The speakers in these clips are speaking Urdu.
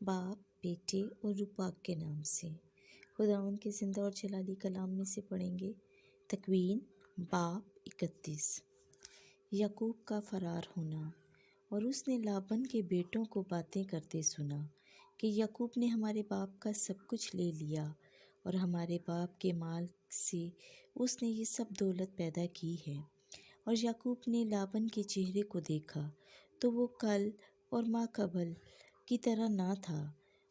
باپ، بیٹے اور روح پاک کے نام سے۔ خداوند کے زندہ اور جلالی کلام میں سے پڑھیں گے۔ تکوین باب 31۔ یعقوب کا فرار ہونا۔ اور اس نے لابن کے بیٹوں کو باتیں کرتے سنا کہ یعقوب نے ہمارے باپ کا سب کچھ لے لیا اور ہمارے باپ کے مال سے اس نے یہ سب دولت پیدا کی ہے۔ اور یعقوب نے لابن کے چہرے کو دیکھا تو وہ کل اور ماہ قبل کی طرح نہ تھا،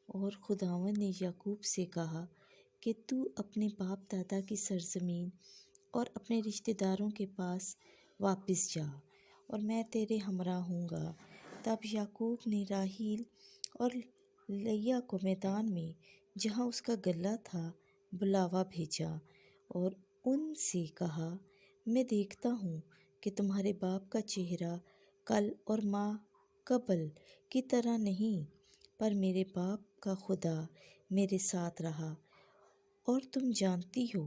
اور خداوند نے یعقوب سے کہا کہ تو اپنے باپ دادا کی سرزمین اور اپنے رشتہ داروں کے پاس واپس جا، اور میں تیرے ہمراہ ہوں گا۔ تب یعقوب نے راحیل اور لیا کو میدان میں جہاں اس کا گلہ تھا بلاوا بھیجا اور ان سے کہا، میں دیکھتا ہوں کہ تمہارے باپ کا چہرہ کل اور ماہ قبل کی طرح نہیں، پر میرے باپ کا خدا میرے ساتھ رہا، اور تم جانتی ہو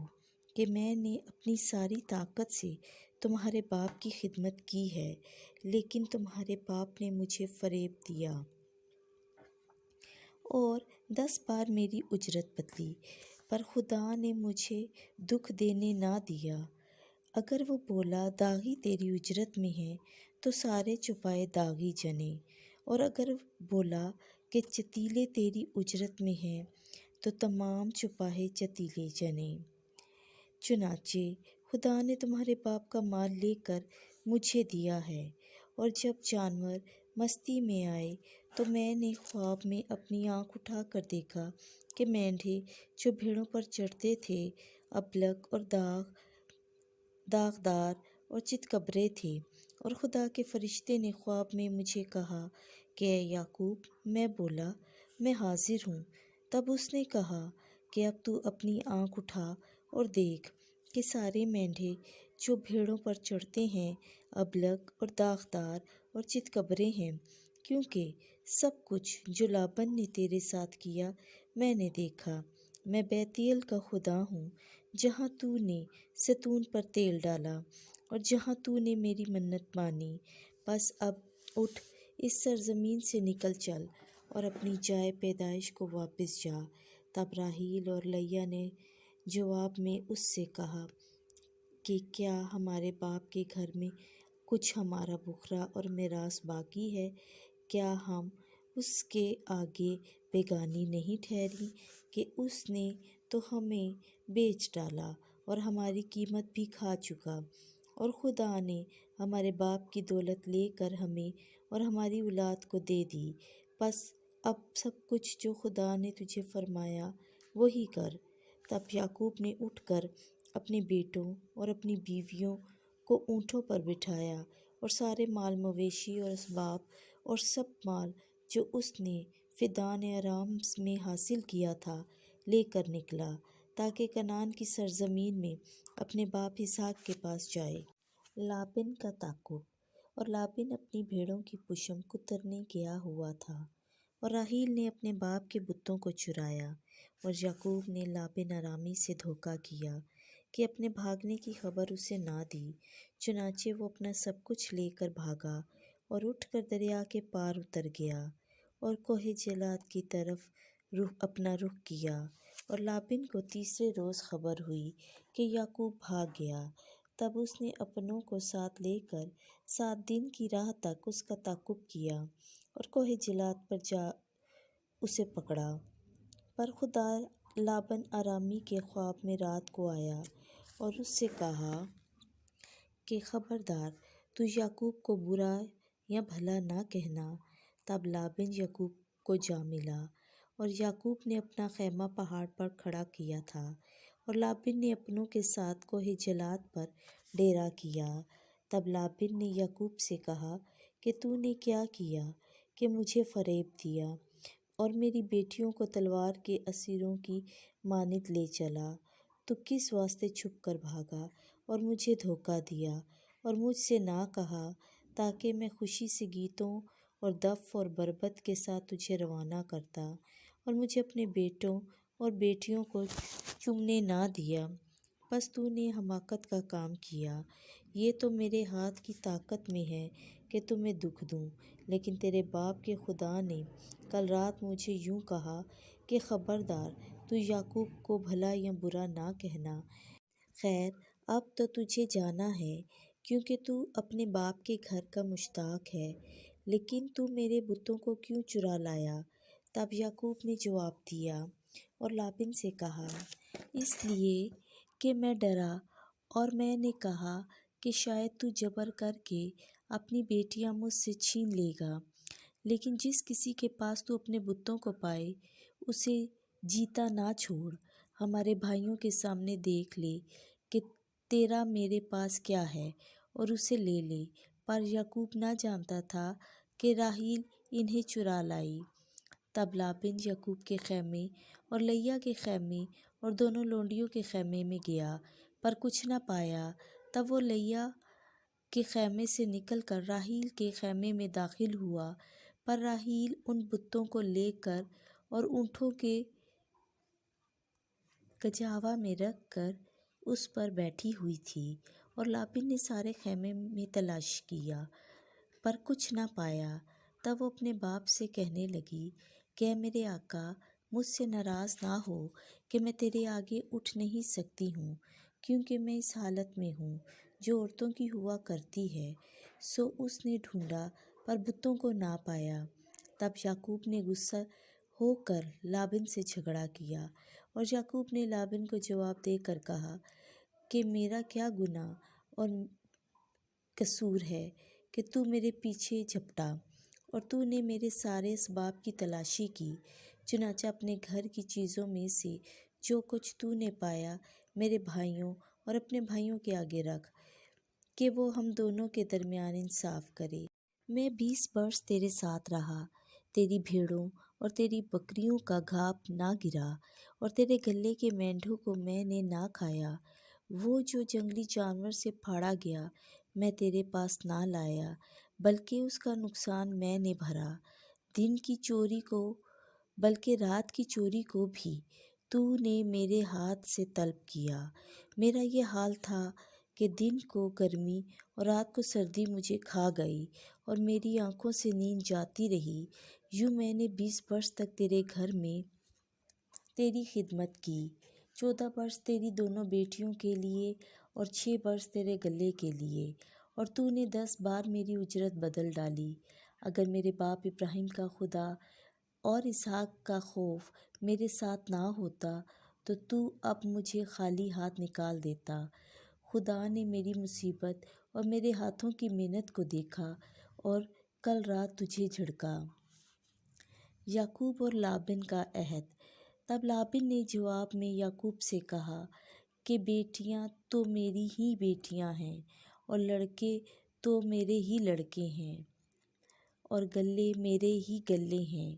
کہ میں نے اپنی ساری طاقت سے تمہارے باپ کی خدمت کی ہے، لیکن تمہارے باپ نے مجھے فریب دیا اور 10 بار میری اجرت بدلی، پر خدا نے مجھے دکھ دینے نہ دیا۔ اگر وہ بولا داغی تیری اجرت میں ہے تو سارے چوپائے داغی جنے، اور اگر بولا کہ چتیلے تیری اجرت میں ہیں تو تمام چوپائے چتیلے جنے۔ چنانچہ خدا نے تمہارے باپ کا مال لے کر مجھے دیا ہے، اور جب جانور مستی میں آئے تو میں نے خواب میں اپنی آنکھ اٹھا کر دیکھا کہ مینڈھے جو بھیڑوں پر چڑھتے تھے ابلک اور داغدار اور چتکبرے تھے، اور خدا کے فرشتے نے خواب میں مجھے کہا کہ اے یعقوب۔ میں بولا، میں حاضر ہوں۔ تب اس نے کہا کہ اب تو اپنی آنکھ اٹھا اور دیکھ کہ سارے مینڈھے جو بھیڑوں پر چڑھتے ہیں ابلک اور داغدار اور چتکبرے ہیں، کیونکہ سب کچھ جو لابن نے تیرے ساتھ کیا میں نے دیکھا۔ میں بیتیل کا خدا ہوں، جہاں تو نے زیتون پر تیل ڈالا اور جہاں تو نے میری منت مانی۔ بس اب اٹھ، اس سرزمین سے نکل چل اور اپنی جائے پیدائش کو واپس جا۔ تب راحیل اور لیا نے جواب میں اس سے کہا کہ کیا ہمارے باپ کے گھر میں کچھ ہمارا بکھرا اور میراث باقی ہے؟ کیا ہم اس کے آگے بیگانی نہیں ٹھہری کہ اس نے تو ہمیں بیچ ڈالا اور ہماری قیمت بھی کھا چکا، اور خدا نے ہمارے باپ کی دولت لے کر ہمیں اور ہماری اولاد کو دے دی۔ بس اب سب کچھ جو خدا نے تجھے فرمایا وہی کر۔ تب یعقوب نے اٹھ کر اپنے بیٹوں اور اپنی بیویوں کو اونٹوں پر بٹھایا اور سارے مال مویشی اور اسباب اور سب مال جو اس نے فدان ارام میں حاصل کیا تھا لے کر نکلا، تاکہ کنعان کی سرزمین میں اپنے باپ اسحاق کے پاس جائے۔ لابن کا تعاقب۔ اور لابن اپنی بھیڑوں کی پشم کترنے گیا ہوا تھا، اور راحیل نے اپنے باپ کے بتوں کو چرایا، اور یعقوب نے لابن ارامی سے دھوکہ کیا کہ اپنے بھاگنے کی خبر اسے نہ دی۔ چنانچہ وہ اپنا سب کچھ لے کر بھاگا اور اٹھ کر دریا کے پار اتر گیا اور کوہ جلاد کی طرف اپنا رخ کیا۔ اور لابن کو تیسرے روز خبر ہوئی کہ یعقوب بھاگ گیا۔ تب اس نے اپنوں کو ساتھ لے کر 7 دن کی راہ تک اس کا تعاقب کیا اور کوہ جلاد پر جا اسے پکڑا۔ پر خدا لابن ارامی کے خواب میں رات کو آیا اور اس سے کہا کہ خبردار، تو یعقوب کو برا یا بھلا نہ کہنا۔ تب لابن یعقوب کو جا ملا، اور یعقوب نے اپنا خیمہ پہاڑ پر کھڑا کیا تھا، اور لابن نے اپنوں کے ساتھ کوہ جلاد پر ڈیرا کیا۔ تب لابن نے یعقوب سے کہا کہ تو نے کیا کیا کہ مجھے فریب دیا اور میری بیٹیوں کو تلوار کے اسیروں کی مانند لے چلا؟ تو کس واسطے چھپ کر بھاگا اور مجھے دھوکہ دیا اور مجھ سے نہ کہا، تاکہ میں خوشی سے گیتوں اور دف اور بربط کے ساتھ تجھے روانہ کرتا، اور مجھے اپنے بیٹوں اور بیٹیوں کو چومنے نہ دیا؟ بس تو نے حماقت کا کام کیا۔ یہ تو میرے ہاتھ کی طاقت میں ہے کہ تمہیں دکھ دوں، لیکن تیرے باپ کے خدا نے کل رات مجھے یوں کہا کہ خبردار تو یعقوب کو بھلا یا برا نہ کہنا۔ خیر اب تو تجھے جانا ہے کیونکہ تو اپنے باپ کے گھر کا مشتاق ہے، لیکن تو میرے بتوں کو کیوں چرا لایا؟ تب یعقوب نے جواب دیا اور لابن سے کہا، اس لیے کہ میں ڈرا اور میں نے کہا کہ شاید تو جبر کر کے اپنی بیٹیاں مجھ سے چھین لے گا، لیکن جس کسی کے پاس تو اپنے بتوں کو پائے اسے جیتا نہ چھوڑ، ہمارے بھائیوں کے سامنے دیکھ لے کہ تیرا میرے پاس کیا ہے اور اسے لے لے۔ پر یعقوب نہ جانتا تھا کہ راحیل انہیں چرا لائی۔ تب لابن یعقوب کے خیمے اور لیا کے خیمے اور دونوں لونڈیوں کے خیمے میں گیا، پر کچھ نہ پایا۔ تب وہ لیا کے خیمے سے نکل کر راحیل کے خیمے میں داخل ہوا، پر راحیل ان بتوں کو لے کر اور اونٹوں کے کجاوا میں رکھ کر اس پر بیٹھی ہوئی تھی، اور لابن نے سارے خیمے میں تلاش کیا پر کچھ نہ پایا۔ تب وہ اپنے باپ سے کہنے لگی کہ اے میرے آقا، مجھ سے ناراض نہ ہو کہ میں تیرے آگے اٹھ نہیں سکتی ہوں، کیونکہ میں اس حالت میں ہوں جو عورتوں کی ہوا کرتی ہے۔ سو اس نے ڈھونڈا پر بتوں کو نہ پایا۔ تب یعقوب نے غصہ ہو کر لابن سے جھگڑا کیا، اور یعقوب نے لابن کو جواب دے کر کہا کہ میرا کیا گناہ اور قصور ہے کہ تو میرے پیچھے جھپٹا اور تو نے میرے سارے اسباب کی تلاشی کی، چنانچہ اپنے گھر کی چیزوں میں سے جو کچھ تو نے پایا میرے بھائیوں اور اپنے بھائیوں کے آگے رکھ، کہ وہ ہم دونوں کے درمیان انصاف کرے۔ میں 20 برس تیرے ساتھ رہا، تیری بھیڑوں اور تیری بکریوں کا گھاپ نہ گرا، اور تیرے گلے کے مینڈھوں کو میں نے نہ کھایا۔ وہ جو جنگلی جانور سے پھاڑا گیا میں تیرے پاس نہ لایا، بلکہ اس کا نقصان میں نے بھرا۔ دن کی چوری کو بلکہ رات کی چوری کو بھی تو نے میرے ہاتھ سے طلب کیا۔ میرا یہ حال تھا کہ دن کو گرمی اور رات کو سردی مجھے کھا گئی، اور میری آنکھوں سے نیند جاتی رہی۔ یوں میں نے 20 برس تک تیرے گھر میں تیری خدمت کی، 14 برس تیری دونوں بیٹیوں کے لیے اور 6 برس تیرے گلے کے لیے، اور تو نے 10 بار میری اجرت بدل ڈالی۔ اگر میرے باپ ابراہیم کا خدا اور اسحاق کا خوف میرے ساتھ نہ ہوتا تو اب مجھے خالی ہاتھ نکال دیتا۔ خدا نے میری مصیبت اور میرے ہاتھوں کی محنت کو دیکھا اور کل رات تجھے جھڑکا۔ یعقوب اور لابن کا عہد۔ تب لابن نے جواب میں یعقوب سے کہا کہ بیٹیاں تو میری ہی بیٹیاں ہیں اور لڑکے تو میرے ہی لڑکے ہیں اور گلے میرے ہی گلے ہیں،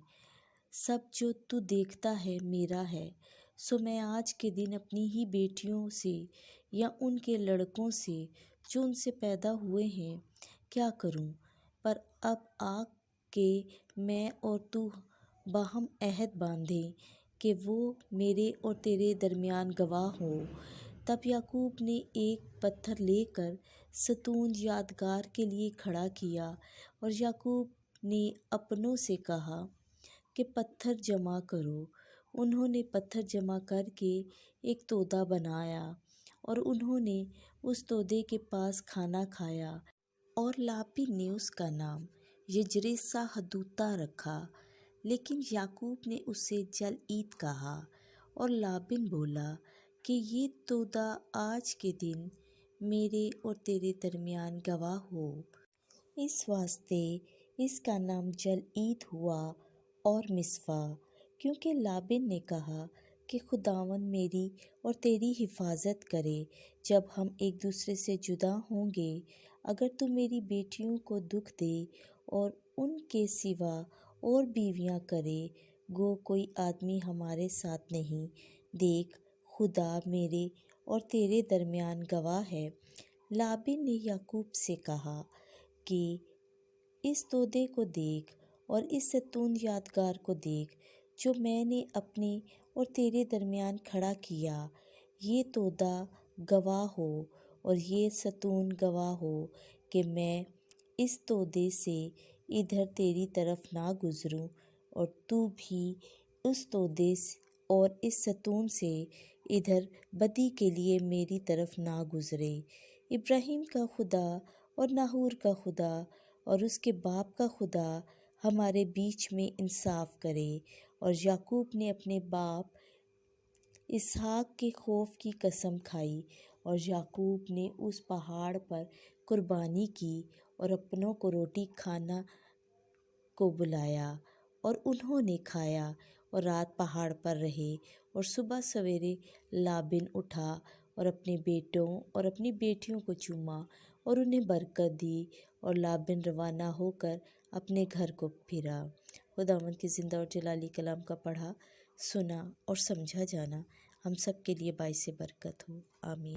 سب جو تو دیکھتا ہے میرا ہے۔ سو میں آج کے دن اپنی ہی بیٹیوں سے یا ان کے لڑکوں سے جو ان سے پیدا ہوئے ہیں کیا کروں؟ پر اب آ کہ میں اور تو باہم عہد باندھیں کہ وہ میرے اور تیرے درمیان گواہ ہو۔ تب یعقوب نے ایک پتھر لے کر ستون یادگار کے لیے کھڑا کیا، اور یعقوب نے اپنوں سے کہا کہ پتھر جمع کرو۔ انہوں نے پتھر جمع کر کے ایک تودہ بنایا، اور انہوں نے اس تودے کے پاس کھانا کھایا، اور لابن نے اس کا نام یجریسا حدوتا رکھا، لیکن یعقوب نے اسے جلعید کہا۔ اور لابن بولا کہ یہ تودہ آج کے دن میرے اور تیرے درمیان گواہ ہو، اس واسطے اس کا نام جلعید ہوا اور مصفا، کیونکہ لابن نے کہا کہ خداوند میری اور تیری حفاظت کرے جب ہم ایک دوسرے سے جدا ہوں گے۔ اگر تو میری بیٹیوں کو دکھ دے اور ان کے سوا اور بیویاں کرے، گو کوئی آدمی ہمارے ساتھ نہیں، دیکھ خدا میرے اور تیرے درمیان گواہ ہے۔ لابن نے یعقوب سے کہا کہ اس تودے کو دیکھ اور اس ستون یادگار کو دیکھ جو میں نے اپنے اور تیرے درمیان کھڑا کیا۔ یہ تودہ گواہ ہو اور یہ ستون گواہ ہو کہ میں اس تودے سے ادھر تیری طرف نہ گزروں اور تو بھی اس تودے اور اس ستون سے ادھر بدی کے لیے میری طرف نہ گزرے۔ ابراہیم کا خدا اور ناہور کا خدا اور اس کے باپ کا خدا ہمارے بیچ میں انصاف کرے۔ اور یعقوب نے اپنے باپ اسحاق کے خوف کی قسم کھائی، اور یعقوب نے اس پہاڑ پر قربانی کی اور اپنوں کو روٹی کھانا کو بلایا، اور انہوں نے کھایا اور رات پہاڑ پر رہے۔ اور صبح سویرے لابن اٹھا اور اپنے بیٹوں اور اپنی بیٹیوں کو چوما اور انہیں برکت دی، اور لابن روانہ ہو کر اپنے گھر کو پھرا۔ خداوند کی زندہ اور جلالی کلام کا پڑھا، سنا اور سمجھا جانا ہم سب کے لیے باعث برکت ہو، آمین۔